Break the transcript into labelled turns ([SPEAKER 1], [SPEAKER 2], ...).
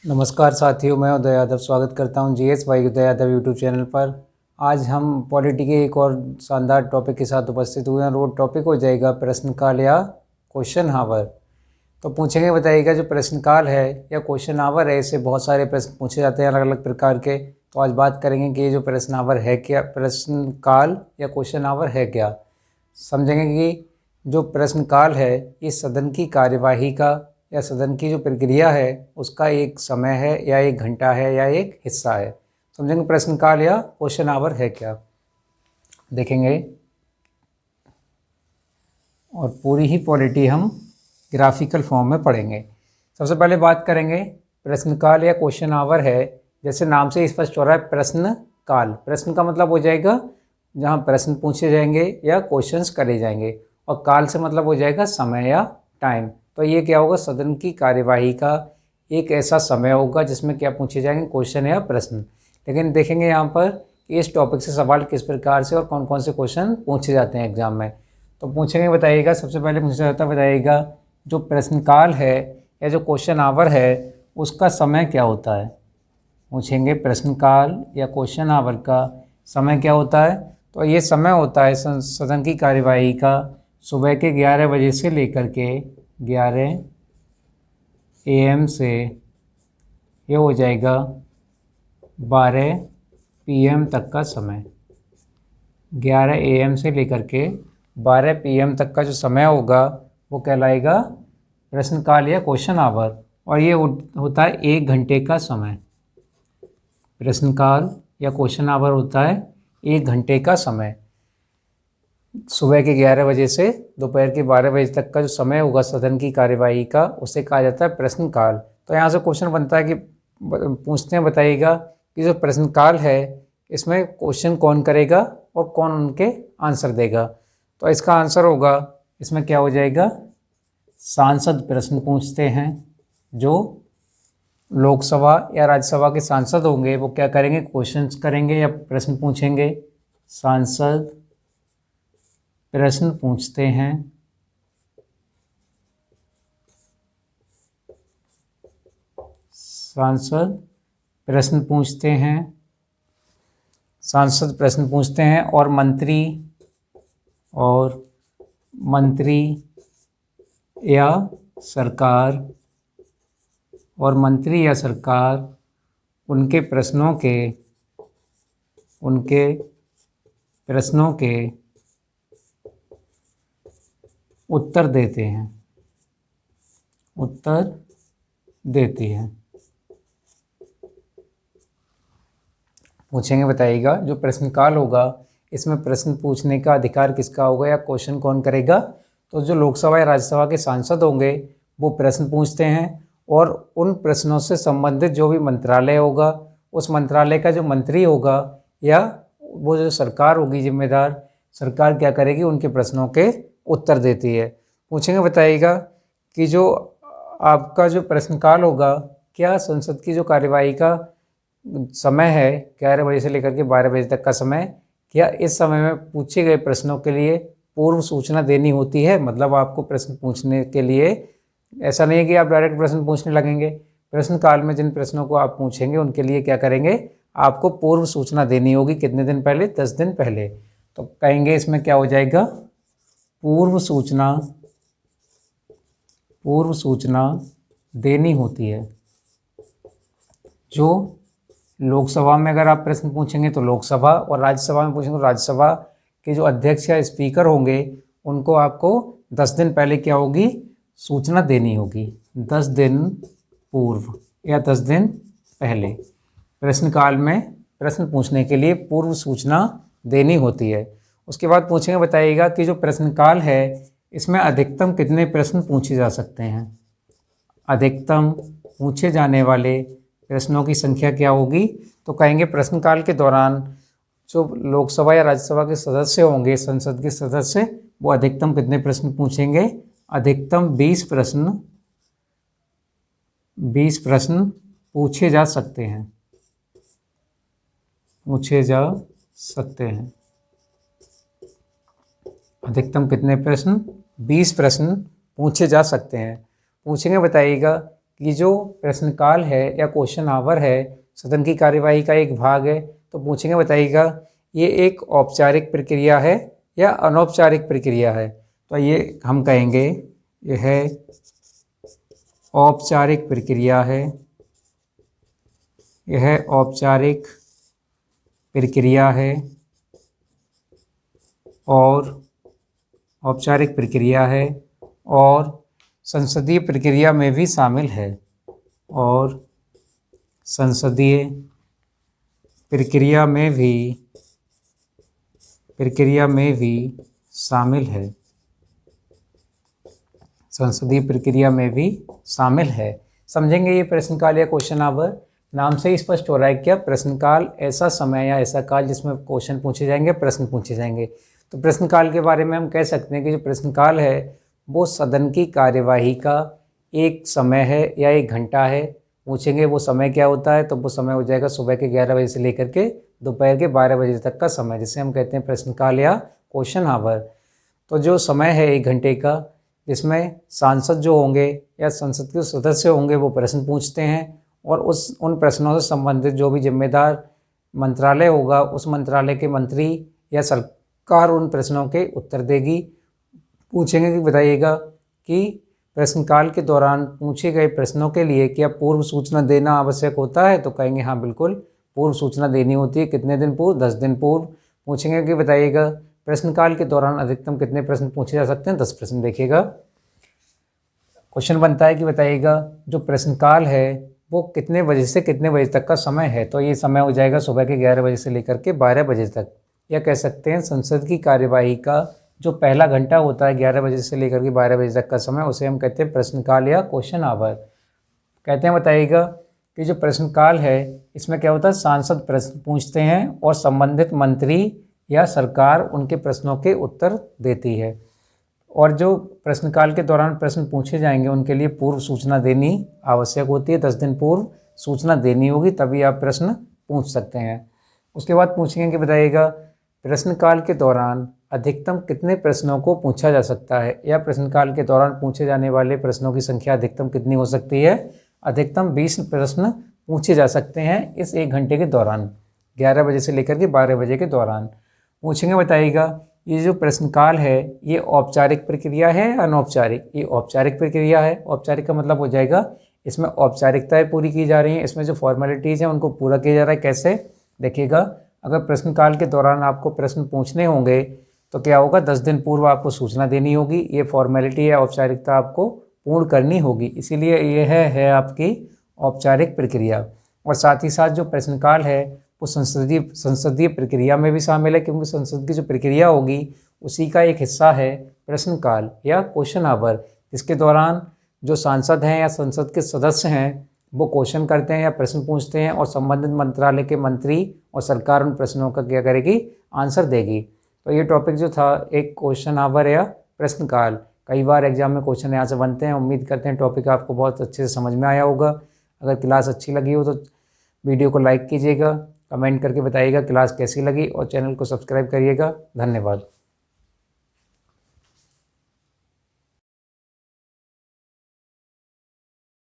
[SPEAKER 1] नमस्कार साथियों, मैं उदय यादव स्वागत करता हूं जीएस वाई उदय यादव यूट्यूब चैनल पर। आज हम पॉलिटी के एक और शानदार टॉपिक के साथ उपस्थित हुए हैं। वो टॉपिक हो जाएगा प्रश्नकाल या क्वेश्चन आवर। तो पूछेंगे, बताइएगा जो प्रश्नकाल है या क्वेश्चन आवर है, इससे बहुत सारे प्रश्न पूछे जाते हैं अलग अलग प्रकार के। तो आज बात करेंगे कि ये जो प्रश्न आवर है क्या, प्रश्नकाल या क्वेश्चन आवर है क्या। समझेंगे कि जो प्रश्नकाल है ये सदन की कार्यवाही का या सदन की जो प्रक्रिया है उसका एक समय है या एक घंटा है या एक हिस्सा है। समझेंगे प्रश्नकाल या क्वेश्चन आवर है क्या, देखेंगे। और पूरी ही पॉलिटी हम ग्राफिकल फॉर्म में पढ़ेंगे। सबसे पहले बात करेंगे प्रश्नकाल या क्वेश्चन आवर है। जैसे नाम से स्पष्ट हो रहा है, प्रश्नकाल। प्रश्न का मतलब हो जाएगा जहाँ प्रश्न पूछे जाएंगे या क्वेश्चंस करे जाएंगे, और काल से मतलब हो जाएगा समय या टाइम। तो ये क्या होगा, सदन की कार्यवाही का एक ऐसा समय होगा जिसमें क्या पूछे जाएंगे, क्वेश्चन या प्रश्न। लेकिन देखेंगे यहाँ पर इस टॉपिक से सवाल किस प्रकार से और कौन कौन से क्वेश्चन पूछे जाते हैं एग्जाम में। तो पूछेंगे, बताइएगा। सबसे पहले पूछा जाता है, बताइएगा जो प्रश्नकाल है या जो क्वेश्चन आवर है उसका समय क्या होता है। पूछेंगे प्रश्नकाल या क्वेश्चन आवर का समय क्या होता है। तो ये समय होता है सदन की कार्यवाही का सुबह के 11 बजे से लेकर के 11 AM से ये हो जाएगा 12 PM तक का समय। 11 AM से लेकर के 12 PM तक का जो समय होगा वो कहलाएगा प्रश्नकाल या क्वेश्चन आवर, और ये होता है 1 घंटे का समय। प्रश्नकाल या क्वेश्चन आवर होता है 1 घंटे का समय। सुबह के 11 बजे से दोपहर के 12 बजे तक का जो समय होगा सदन की कार्यवाही का, उसे कहा जाता है प्रश्नकाल। तो यहाँ से क्वेश्चन बनता है कि पूछते हैं, बताइएगा कि जो प्रश्नकाल है इसमें क्वेश्चन कौन करेगा और कौन उनके आंसर देगा। तो इसका आंसर होगा, इसमें क्या हो जाएगा, सांसद प्रश्न पूछते हैं। जो लोकसभा या राज्यसभा के सांसद होंगे वो क्या करेंगे, क्वेश्चंस करेंगे या प्रश्न पूछेंगे। सांसद प्रश्न पूछते हैं। सांसद प्रश्न पूछते हैं। सांसद प्रश्न पूछते हैं और मंत्री या सरकार उनके प्रश्नों के उत्तर देती है। पूछेंगे, बताइएगा जो प्रश्नकाल होगा इसमें प्रश्न पूछने का अधिकार किसका होगा या क्वेश्चन कौन करेगा। तो जो लोकसभा या राज्यसभा के सांसद होंगे वो प्रश्न पूछते हैं, और उन प्रश्नों से संबंधित जो भी मंत्रालय होगा उस मंत्रालय का जो मंत्री होगा या वो जो सरकार होगी जिम्मेदार, सरकार क्या करेगी, उनके प्रश्नों के उत्तर देती है। पूछेंगे, बताइएगा कि जो आपका जो प्रश्नकाल होगा, क्या संसद की जो कार्यवाही का समय है 11 बजे से लेकर के 12 बजे तक का समय, क्या इस समय में पूछे गए प्रश्नों के लिए पूर्व सूचना देनी होती है। मतलब आपको प्रश्न पूछने के लिए ऐसा नहीं है कि आप डायरेक्ट प्रश्न पूछने लगेंगे। प्रश्नकाल में जिन प्रश्नों को आप पूछेंगे उनके लिए क्या करेंगे, आपको पूर्व सूचना देनी होगी। कितने दिन पहले, 10 दिन पहले। तो कहेंगे इसमें क्या हो जाएगा, पूर्व सूचना देनी होती है। जो लोकसभा में अगर आप प्रश्न पूछेंगे तो लोकसभा, और राज्यसभा में पूछेंगे तो राज्यसभा के जो अध्यक्ष या स्पीकर होंगे उनको आपको 10 दिन पहले क्या होगी, सूचना देनी होगी। 10 दिन पूर्व या 10 दिन पहले प्रश्नकाल में प्रश्न पूछने के लिए पूर्व सूचना देनी होती है। उसके बाद पूछेंगे, बताइएगा कि जो प्रश्नकाल है इसमें अधिकतम कितने प्रश्न पूछे जा सकते हैं। अधिकतम पूछे जाने वाले प्रश्नों की संख्या क्या होगी। तो कहेंगे प्रश्नकाल के दौरान जो लोकसभा या राज्यसभा के सदस्य होंगे, संसद के सदस्य, वो अधिकतम कितने प्रश्न पूछेंगे, अधिकतम 20 प्रश्न पूछे जा सकते हैं। अधिकतम कितने प्रश्न, 20 प्रश्न पूछे जा सकते हैं। पूछेंगे, बताइएगा ये जो प्रश्नकाल है या क्वेश्चन आवर है सदन की कार्यवाही का एक भाग है। तो पूछेंगे, बताइएगा ये एक औपचारिक प्रक्रिया है या अनौपचारिक प्रक्रिया है। तो ये हम कहेंगे यह औपचारिक प्रक्रिया है, यह औपचारिक प्रक्रिया है और औपचारिक प्रक्रिया है और संसदीय प्रक्रिया में भी शामिल है, और संसदीय प्रक्रिया में भी शामिल है, संसदीय प्रक्रिया में भी शामिल है। समझेंगे ये प्रश्नकाल या क्वेश्चन आवर। नाम से ही स्पष्ट हो रहा है क्या, प्रश्नकाल ऐसा समय या ऐसा काल जिसमें क्वेश्चन पूछे जाएंगे, प्रश्न पूछे जाएंगे। तो प्रश्नकाल के बारे में हम कह सकते हैं कि जो प्रश्नकाल है वो सदन की कार्यवाही का एक समय है या एक घंटा है। पूछेंगे वो समय क्या होता है, तो वो समय हो जाएगा सुबह के 11 बजे से लेकर के दोपहर के 12 बजे तक का समय, जिसे हम कहते हैं प्रश्नकाल या क्वेश्चन आवर। तो जो समय है 1 घंटे का, जिसमें सांसद जो होंगे या संसद के सदस्य होंगे वो प्रश्न पूछते हैं, और उन प्रश्नों से संबंधित जो भी जिम्मेदार मंत्रालय होगा उस मंत्रालय के मंत्री या सरकार उन प्रश्नों के उत्तर देगी। पूछेंगे कि बताइएगा कि प्रश्नकाल के दौरान पूछे गए प्रश्नों के लिए क्या पूर्व सूचना देना आवश्यक होता है। तो कहेंगे हाँ बिल्कुल, पूर्व सूचना देनी होती है। कितने दिन पूर्व, 10 दिन पूर्व। पूछेंगे कि बताइएगा प्रश्नकाल के दौरान अधिकतम कितने प्रश्न पूछे जा सकते हैं, 10 प्रश्न। देखिएगा क्वेश्चन बनता है कि बताइएगा जो प्रश्नकाल है वो कितने बजे से कितने बजे तक का समय है। तो ये समय हो जाएगा सुबह के 11 बजे से लेकर के 12 बजे तक, या कह सकते हैं संसद की कार्यवाही का जो पहला घंटा होता है 11 बजे से लेकर के 12 बजे तक का समय, उसे हम कहते हैं प्रश्नकाल या क्वेश्चन आवर। कहते हैं बताइएगा कि जो प्रश्नकाल है इसमें क्या होता है, सांसद प्रश्न पूछते हैं और संबंधित मंत्री या सरकार उनके प्रश्नों के उत्तर देती है। और जो प्रश्नकाल के दौरान प्रश्न पूछे जाएंगे उनके लिए पूर्व सूचना देनी आवश्यक होती है। 10 दिन पूर्व सूचना देनी होगी, तभी आप प्रश्न पूछ सकते हैं। उसके बाद पूछेंगे कि बताइएगा प्रश्नकाल के दौरान अधिकतम कितने प्रश्नों को पूछा जा सकता है, या प्रश्नकाल के दौरान पूछे जाने वाले प्रश्नों की संख्या अधिकतम कितनी हो सकती है। अधिकतम 20 प्रश्न पूछे जा सकते हैं इस 1 घंटे के दौरान, 11 बजे से लेकर के 12 बजे के दौरान। पूछेंगे बताइएगा ये जो प्रश्नकाल है ये औपचारिक प्रक्रिया है या अनौपचारिक। ये औपचारिक प्रक्रिया है। औपचारिक का मतलब हो जाएगा इसमें औपचारिकताएं पूरी की जा रही हैं, इसमें जो फॉर्मेलिटीज़ हैं उनको पूरा किया जा रहा है। कैसे, देखिएगा अगर प्रश्नकाल के दौरान आपको प्रश्न पूछने होंगे तो क्या होगा, 10 दिन पूर्व आपको सूचना देनी होगी। ये फॉर्मेलिटी या औपचारिकता आपको पूर्ण करनी होगी, इसीलिए यह है आपकी औपचारिक प्रक्रिया। और साथ ही साथ जो प्रश्नकाल है वो संसदीय प्रक्रिया में भी शामिल है, क्योंकि संसद की जो प्रक्रिया होगी उसी का एक हिस्सा है प्रश्नकाल या क्वेश्चन आवर, जिसके दौरान जो सांसद हैं या संसद के सदस्य हैं वो क्वेश्चन करते हैं या प्रश्न पूछते हैं, और संबंधित मंत्रालय के मंत्री और सरकार उन प्रश्नों का क्या करेगी, आंसर देगी। तो ये टॉपिक जो था एक क्वेश्चन आवर या प्रश्नकाल, कई बार एग्जाम में क्वेश्चन यहाँ से बनते हैं। उम्मीद करते हैं टॉपिक आपको बहुत अच्छे से समझ में आया होगा। अगर क्लास अच्छी लगी हो तो वीडियो को लाइक कीजिएगा, कमेंट करके बताइएगा क्लास कैसी लगी, और चैनल को सब्सक्राइब करिएगा। धन्यवाद।